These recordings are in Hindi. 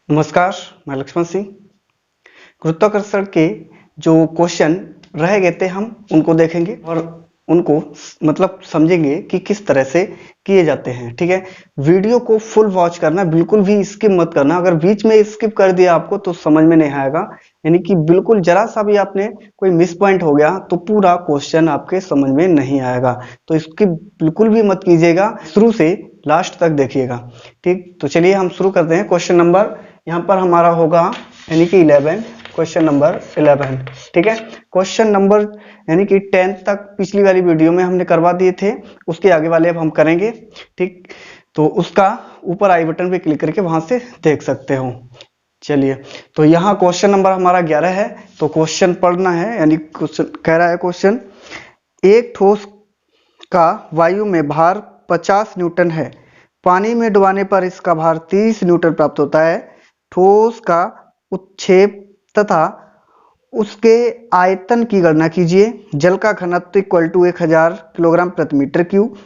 नमस्कार, मैं लक्ष्मण सिंह। गुरुत्वाकर्षण के जो क्वेश्चन रह गए थे हम उनको देखेंगे और उनको मतलब समझेंगे कि किस तरह से किए जाते हैं। ठीक है, वीडियो को फुल वॉच करना, बिल्कुल भी स्किप मत करना। अगर बीच में स्किप कर दिया आपको तो समझ में नहीं आएगा, यानी कि बिल्कुल जरा सा भी आपने कोई मिस पॉइंट हो गया तो पूरा क्वेश्चन आपके समझ में नहीं आएगा। तो इसकी बिल्कुल भी मत कीजिएगा, शुरू से लास्ट तक देखिएगा। ठीक, तो चलिए हम शुरू करते हैं। क्वेश्चन नंबर यहाँ पर हमारा होगा यानी कि 11, क्वेश्चन नंबर 11। ठीक है, क्वेश्चन नंबर यानी कि 10 तक पिछली वाली वीडियो में हमने करवा दिए थे, उसके आगे वाले अब हम करेंगे। ठीक, तो उसका ऊपर आई बटन पे क्लिक करके वहां से देख सकते हो। चलिए, तो यहाँ क्वेश्चन नंबर हमारा 11 है। तो क्वेश्चन पढ़ना है, यानी क्वेश्चन कह रहा है क्वेश्चन, एक ठोस का वायु में भार 50 न्यूटन है, पानी में डुबाने पर इसका भार 30 न्यूटन प्राप्त होता है। ठोस का उच्छेद तथा उसके आयतन की गणना कीजिए। जल का घनत्व इक्वल टू 1000 किलोग्राम प्रति मीटर क्यूब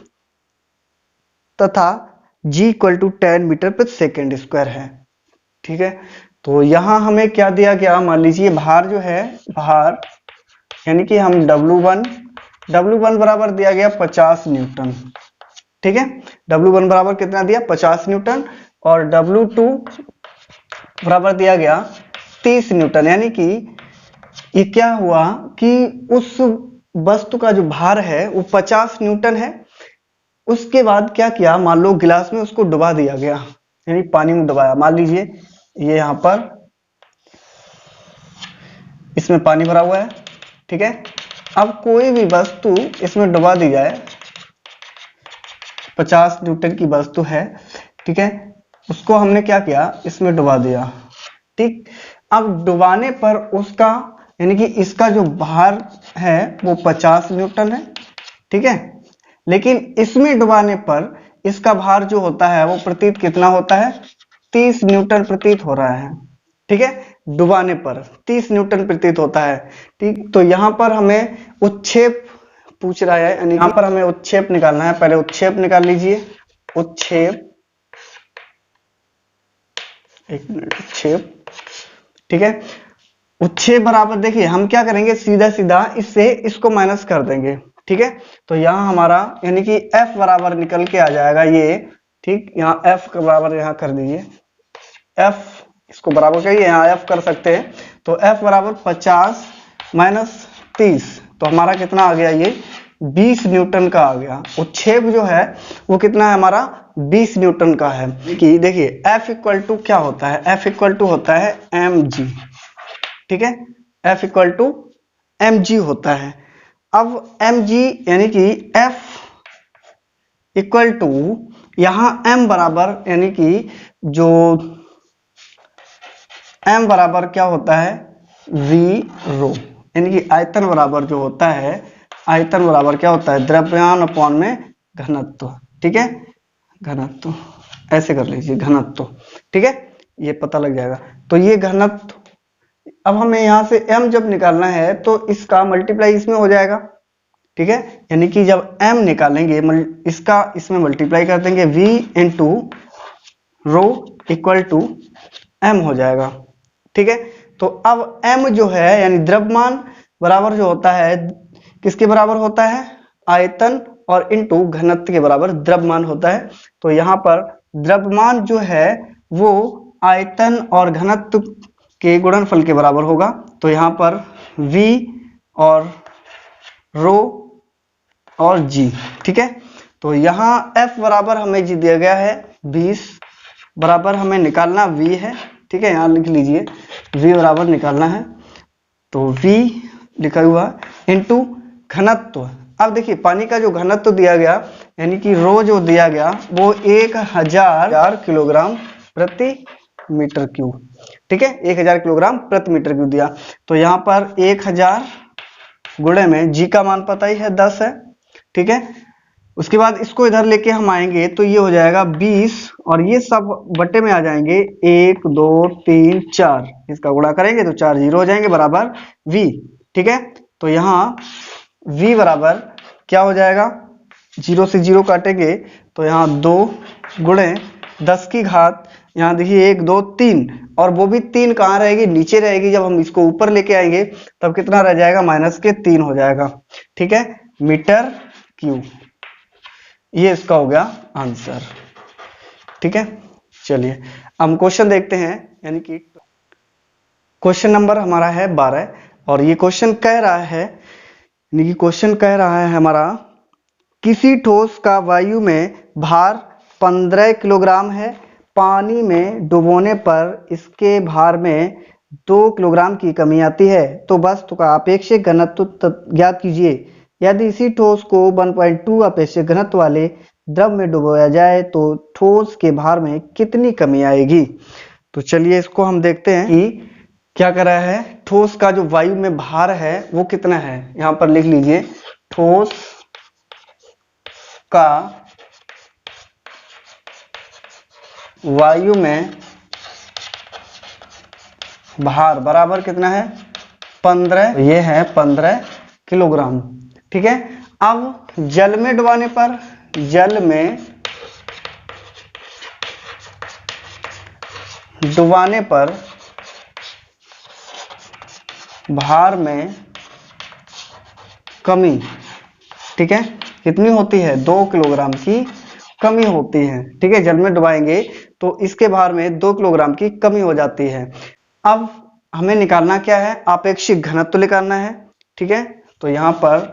तथा जी इक्वल टू 10 मीटर प्रति सेकेंड स्क्वायर है। ठीक है, तो यहां हमें क्या दिया गया, मान लीजिए भार जो है, भार यानी कि हम W1 बराबर दिया गया 50 न्यूटन। ठीक है, W1 बराबर कितना दिया, 50 न्यूटन, और W2 बराबर दिया गया 30 न्यूटन। यानी कि ये क्या हुआ कि उस वस्तु का जो भार है वो 50 न्यूटन है। उसके बाद क्या किया, मान लो गिलास में उसको डुबा दिया गया, यानी पानी में डुबाया। मान लीजिए ये यहां पर इसमें पानी भरा हुआ है। ठीक है, अब कोई भी वस्तु इसमें डुबा दी जाए, 50 न्यूटन की वस्तु है, ठीक है, उसको हमने क्या किया, इसमें डुबा दिया। ठीक, अब डुबाने पर उसका यानी कि इसका जो भार है वो 50 न्यूटन है। ठीक है, लेकिन इसमें डुबाने पर इसका भार जो होता है वो प्रतीत कितना होता है, 30 न्यूटन प्रतीत हो रहा है। ठीक है, डुबाने पर 30 न्यूटन प्रतीत होता है। ठीक, तो यहां पर हमें उच्छेद पूछ रहा है, यानी यहां पर हमें उच्छेद निकालना है। पहले उच्छेद निकाल लीजिए, उच्छेद, एक मिनट, उच्छेद। ठीक है, उच्छेद बराबर देखिए हम क्या करेंगे, सीधा सीधा इससे इसको माइनस कर देंगे। ठीक है, तो यहां हमारा यानी कि F बराबर निकल के आ जाएगा ये। ठीक, यहाँ F के बराबर यहाँ कर दीजिए, F इसको बराबर करिए, यहाँ F कर सकते हैं। तो F बराबर 50 माइनस 30, तो हमारा कितना आ गया, ये 20 न्यूटन का आ गया। उच्छेद जो है वो कितना है हमारा, 20 न्यूटन का है। कि देखिए F इक्वल टू क्या होता है, F इक्वल टू होता है mg। ठीक है, F इक्वल टू mg होता है। अब mg यानी कि F इक्वल टू यहां m बराबर, यानी कि जो m बराबर क्या होता है, v रो, यानी कि आयतन बराबर जो होता है, आयतन बराबर क्या होता है, द्रव्यमान अपॉन में घनत्व। ठीक है, घनत्व ऐसे कर लीजिए, घनत्व। ठीक है, ये पता लग जाएगा। तो ये घनत्व, अब हमें यहां से m जब निकालना है तो इसका मल्टीप्लाई इसमें हो जाएगा। ठीक है, यानी कि जब m निकालेंगे इसका इसमें मल्टीप्लाई कर देंगे, v into row equal to m हो जाएगा। ठीक है, तो अब m जो है यानी द्रव्यमान बराबर जो होता है, किसके बराबर होता है, आयतन और इंटू घनत्व के बराबर द्रव्यमान होता है। तो यहाँ पर द्रव्यमान जो है वो आयतन और घनत्व के गुणनफल के बराबर होगा। तो यहाँ पर v और रो और g। ठीक है, तो यहाँ f बराबर हमें जी दिया गया है 20, बराबर हमें निकालना v है। ठीक है, यहाँ लिख लीजिए v बराबर निकालना है, तो v लिखा हुआ इंटू घनत्व। अब देखिए पानी का जो घनत्व दिया गया, यानी कि रो जो दिया गया वो 1000 किलोग्राम प्रति मीटर क्यूब। ठीक है, 1000 किलोग्राम प्रति मीटर क्यूब दिया। तो यहाँ पर 1000 गुणे में जी का मान पता ही है 10 है। ठीक है, उसके बाद इसको इधर लेके हम आएंगे तो ये हो जाएगा 20, और ये सब बटे में आ जाएंगे 1 2 3 4, इसका गुणा करेंगे तो 4 जीरो हो जाएंगे बराबर v। ठीक है, तो यहाँ v बराबर क्या हो जाएगा, जीरो से जीरो काटेंगे तो यहाँ 2 गुणे 10 की घात, यहाँ देखिए 1 2 3, और वो भी 3 कहाँ रहेगी, नीचे रहेगी। जब हम इसको ऊपर लेके आएंगे तब कितना रह जाएगा, -3 हो जाएगा। ठीक है, मीटर क्यूब, ये इसका हो गया आंसर। ठीक है, चलिए हम क्वेश्चन देखते हैं। यानी कि क्वेश्चन नंबर हमारा है 12, और ये क्वेश्चन कह रहा है, यानी कि क्वेश्चन कह रहा है हमारा, किसी ठोस का वायु में भार 15 किलोग्राम है, पानी में डुबोने पर इसके भार में 2 किलोग्राम की कमी आती है, तो वस्तु का आपेक्षिक घनत्व ज्ञात कीजिए। यदि इसी ठोस को 1.2 आपेक्षिक घनत्व वाले द्रव में डुबोया जाए तो ठोस के भार में कितनी कमी आएगी। तो चलिए इसको हम देखते हैं कि क्या कर रहा है। ठोस का जो वायु में भार है वो कितना है, यहां पर लिख लीजिए, ठोस का वायु में भार बराबर कितना है, 15, ये है 15 किलोग्राम। ठीक है, अब जल में डुबाने पर, जल में डुबाने पर भार में कमी, ठीक है, कितनी होती है, 2 किलोग्राम की कमी होती है। ठीक है, जल में डुबाएंगे तो इसके भार में 2 किलोग्राम की कमी हो जाती है। अब हमें निकालना क्या है, आपेक्षिक घनत्व निकालना है। ठीक है, तो यहां पर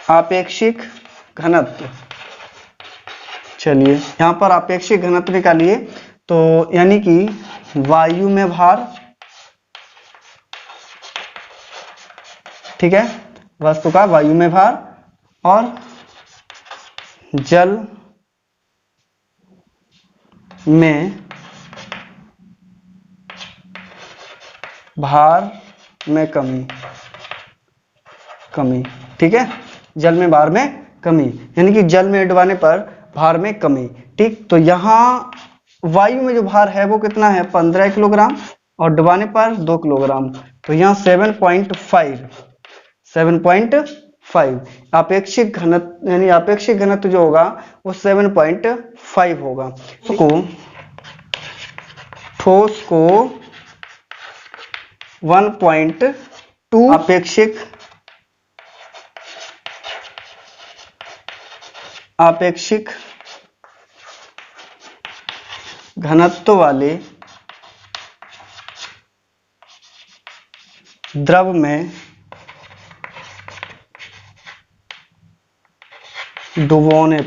आपेक्षिक घनत्व, चलिए यहां पर आपेक्षिक घनत्व निकालिए। तो यानी कि वायु में भार, ठीक है, वस्तु का वायु में भार, और जल में भार में कमी, ठीक है, जल में भार में कमी, यानी कि जल में डुबाने पर भार में कमी। ठीक, तो यहां वायु में जो भार है वो कितना है, 15 किलोग्राम, और डुबाने पर 2 किलोग्राम, तो यहाँ 7.5 आपेक्षिक घनत्व, यानी आपेक्षिक घनत्व जो होगा वो 7.5 होगा। तो ठोस को 1.2 आपेक्षिक घनत्व वाले द्रव में डुबोने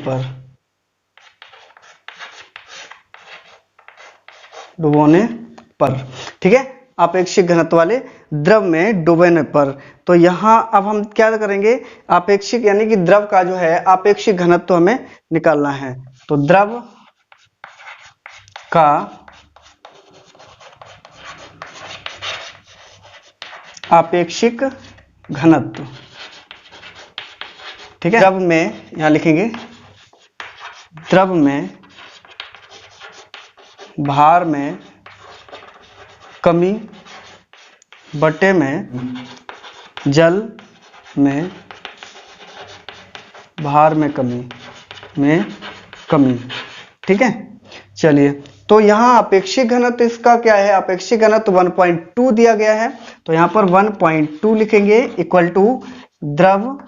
पर, ठीक है, आपेक्षिक घनत्व वाले द्रव में डुबोने पर। तो यहां अब हम क्या करेंगे, आपेक्षिक यानी कि द्रव का जो है आपेक्षिक घनत्व हमें निकालना है। तो द्रव का आपेक्षिक घनत्व, ठीक है, द्रव में, यहां लिखेंगे, द्रव में भार में कमी बटे में जल में भार में कमी, ठीक है। चलिए, तो यहां अपेक्षित घनत्व इसका क्या है, अपेक्षित घनत्व 1.2 दिया गया है, तो यहां पर 1.2 लिखेंगे इक्वल टू द्रव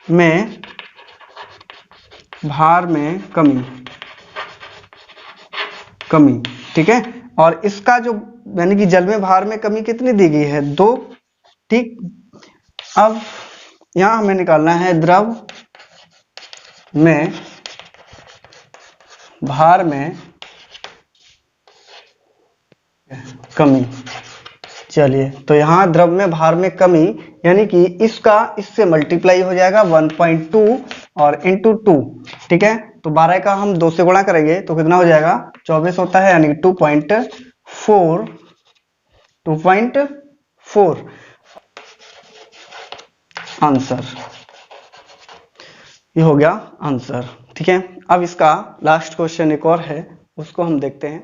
में भार में कमी, ठीक है। और इसका जो यानी कि जल में भार में कमी कितनी दी गई है, 2, ठीक। अब यहां हमें निकालना है द्रव में भार में कमी। चलिए, तो यहां द्रव में भार में कमी यानी कि इसका इससे मल्टीप्लाई हो जाएगा 1.2 और इंटू 2, ठीक है। तो 12 का हम 2 से गुणा करेंगे तो कितना हो जाएगा, 24 होता है, यानी 2.4 आंसर, ये हो गया आंसर, ठीक है। अब इसका लास्ट क्वेश्चन एक और है, उसको हम देखते हैं।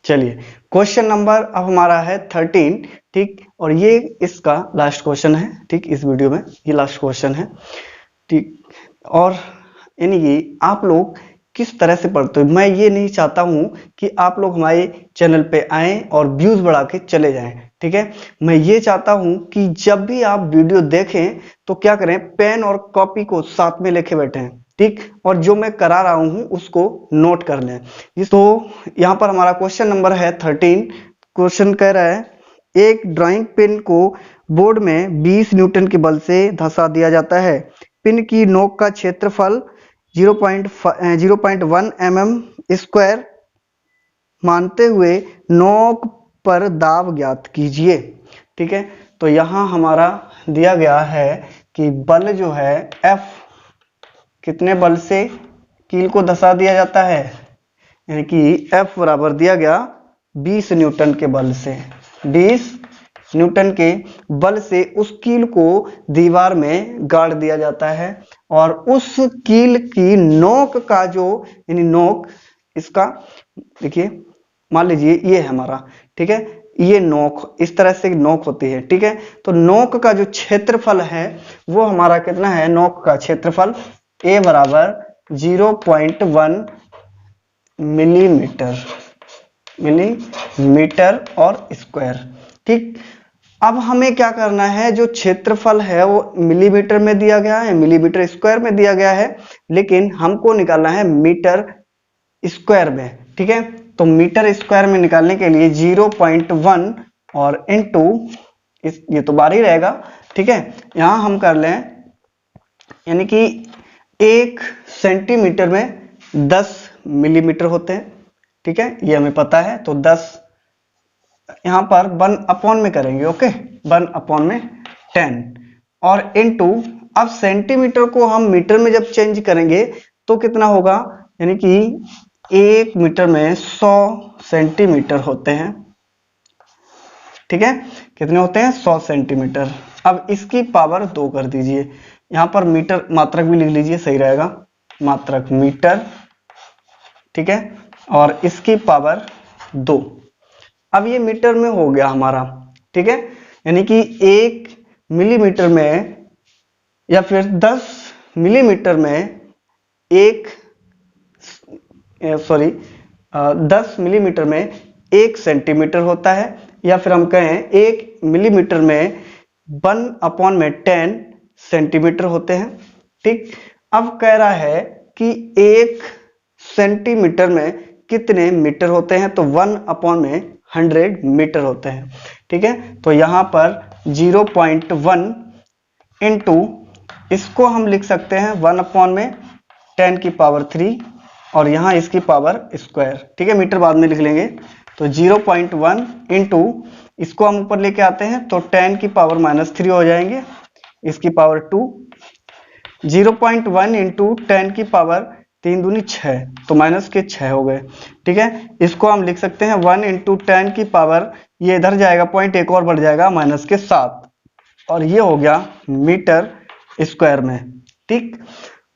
चलिए, क्वेश्चन नंबर अब हमारा है 13, ठीक, और ये इसका लास्ट क्वेश्चन है, ठीक, इस वीडियो में ये लास्ट क्वेश्चन है, ठीक। और यानी कि आप लोग किस तरह से पढ़ते हो। मैं ये नहीं चाहता हूं कि आप लोग हमारे चैनल पे आएं और व्यूज बढ़ा के चले जाएं, ठीक है। मैं ये चाहता हूं कि जब भी आप वीडियो देखें तो क्या करें, पेन और कॉपी को साथ में लेके बैठें, ठीक, और जो मैं करा रहा हूं उसको नोट कर लें। तो यहाँ पर हमारा क्वेश्चन नंबर है 13। क्वेश्चन कह रहा है एक ड्राइंग पेन को बोर्ड में 20 न्यूटन के बल से धंसा दिया जाता है। पिन की नोक का क्षेत्रफल 0.1 mm स्क्वायर मानते हुए नोक पर दाब ज्ञात कीजिए, ठीक है। तो यहां हमारा दिया गया है कि बल जो है F, कितने बल से कील को धंसा दिया जाता है, यानी कि F बराबर दिया गया 20 न्यूटन के बल से। 20 न्यूटन के बल से उस कील को दीवार में गाड़ दिया जाता है और उस कील की नोक का जो, यानी नोक इसका देखिए, मान लीजिए ये है हमारा, ठीक है, ये नोक इस तरह से नोक होती है, ठीक है। तो नोक का जो क्षेत्रफल है वो हमारा कितना है, नोक का क्षेत्रफल A बराबर 0.1 मिलीमीटर और स्क्वायर, ठीक। अब हमें क्या करना है, जो क्षेत्रफल है वो मिलीमीटर में दिया गया है, मिलीमीटर स्क्वायर में दिया गया है, लेकिन हमको निकालना है मीटर स्क्वायर में, ठीक है। तो मीटर स्क्वायर में निकालने के लिए 0.1 और इनटू ये तो बार ही रहेगा, ठीक है। यहां हम कर लें, यानी कि 1 सेंटीमीटर में 10 मिलीमीटर होते हैं, ठीक है, ये हमें पता है। तो 10 यहां पर 1/में करेंगे, ओके, 1/10 और इनटू, अब सेंटीमीटर को हम मीटर में जब चेंज करेंगे तो कितना होगा, यानी कि 1 मीटर में 100 सेंटीमीटर होते हैं, ठीक है। कितने होते हैं, 100 सेंटीमीटर। अब इसकी पावर 2 कर दीजिए, यहां पर मीटर मात्रक भी लिख लीजिए, सही रहेगा, मात्रक मीटर, ठीक है, और इसकी पावर 2। अब ये मीटर में हो गया हमारा, ठीक है, यानी कि 1 मिलीमीटर में या फिर 10 मिलीमीटर में 10 मिलीमीटर में 1 सेंटीमीटर होता है, या फिर हम कहें 1 मिलीमीटर में 1/10 सेंटीमीटर होते हैं, ठीक। अब कह रहा है कि 1 सेंटीमीटर में कितने मीटर होते हैं, तो 1/100 मीटर होते हैं, ठीक है। तो यहां पर 0.1 इंटू, इसको हम लिख सकते हैं 1/10⁻³ और यहां इसकी पावर स्क्वायर, ठीक है, मीटर बाद में लिख लेंगे। तो 0.1 इंटू, इसको हम ऊपर लेके आते हैं तो 10⁻³ हो जाएंगे, इसकी पावर 2। 0.1 इंटू 10⁻³ दूनी 6, तो -6 हो गए, ठीक है। इसको हम लिख सकते हैं 1 इंटू 10 की पावर, ये इधर जाएगा, पॉइंट एक और बढ़ जाएगा, -7, और ये हो गया मीटर स्क्वायर में, ठीक।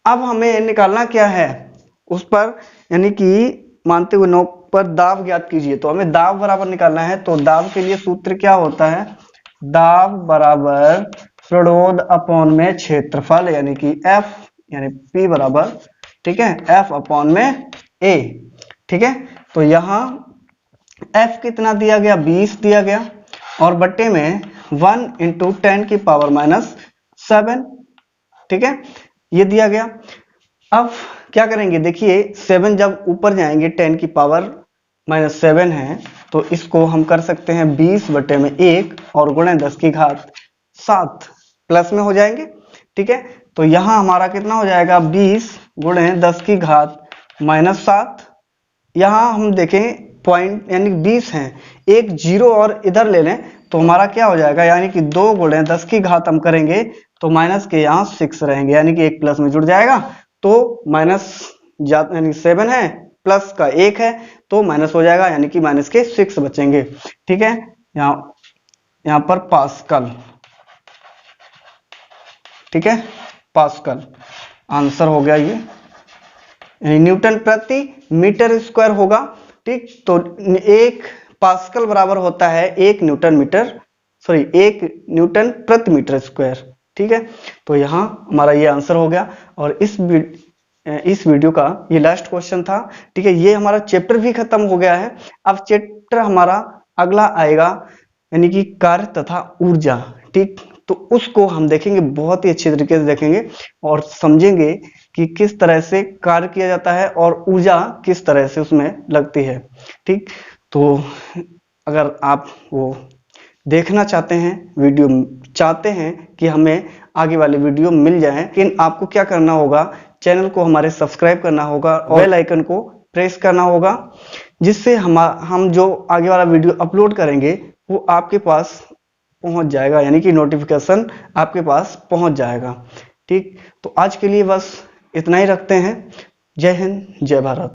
अब हमें निकालना क्या है, उस पर, यानी कि मानते हुए नोक पर दाब ज्ञात कीजिए। तो हमें दाब बराबर निकालना है, तो दाब के लिए सूत्र क्या होता है, दाब बराबर प्रणोद अपॉन में क्षेत्रफल, यानी कि F, यानी P बराबर, ठीक है, F/A, ठीक है। तो यहां F कितना दिया गया, 20 दिया गया, और बट्टे में 1 इंटू 10⁻⁷, ठीक है, ये दिया गया। अब क्या करेंगे, देखिए 7 जब ऊपर जाएंगे 10⁻⁷ है, तो इसको हम कर सकते हैं 20/1 और गुणे 10⁻⁷ प्लस में हो जाएंगे, ठीक है। तो यहां हमारा कितना हो जाएगा, 20 गुणे 10⁻⁷। यहां हम देखें पॉइंट यानी 20 हैं, एक जीरो और इधर ले लें तो हमारा क्या हो जाएगा, यानी कि 2 गुणे 10⁻⁷ हम करेंगे तो माइनस के यहाँ 6 रहेंगे, यानी कि एक प्लस में जुड़ जाएगा, तो माइनस यानी 7 है, प्लस का 1 है तो माइनस हो जाएगा, यानी कि माइनस के 6 बचेंगे, ठीक है। यहाँ पर पास्कल, ठीक है, पास्कल आंसर हो गया ये, यानी न्यूटन प्रति मीटर स्क्वायर होगा, ठीक। तो 1 पास्कल बराबर होता है 1 न्यूटन प्रति मीटर स्क्वायर, ठीक है। तो यहां हमारा ये आंसर हो गया। और इस इस वीडियो का ये लास्ट क्वेश्चन था। ठीक है, ये हमारा चैप्टर भी खत्म हो गया है। अब चैप्टर हमारा अगला आएगा, यानी कि कार्य तथा ऊर्जा। ठीक, तो उसको हम देखेंगे, बहुत ही अच्छे तरीके से देखेंगे और समझेंगे कि किस तरह से कार्य किया जाता है और ऊर्जा किस तरह से उसमें लगती है। ठीक, तो अगर आप वो देखना चाहते हैं, वीडियो चाहते हैं कि हमें आगे वाले वीडियो मिल जाएं, लेकिन आपको क्या करना होगा, चैनल को हमारे सब्सक्राइब करना होगा और बेल आइकन को प्रेस करना होगा, जिससे हम जो आगे वाला वीडियो अपलोड करेंगे वो आपके पास पहुंच जाएगा, यानी कि नोटिफिकेशन आपके पास पहुंच जाएगा। ठीक, तो आज के लिए बस इतना ही रखते हैं। जय हिंद, जय भारत।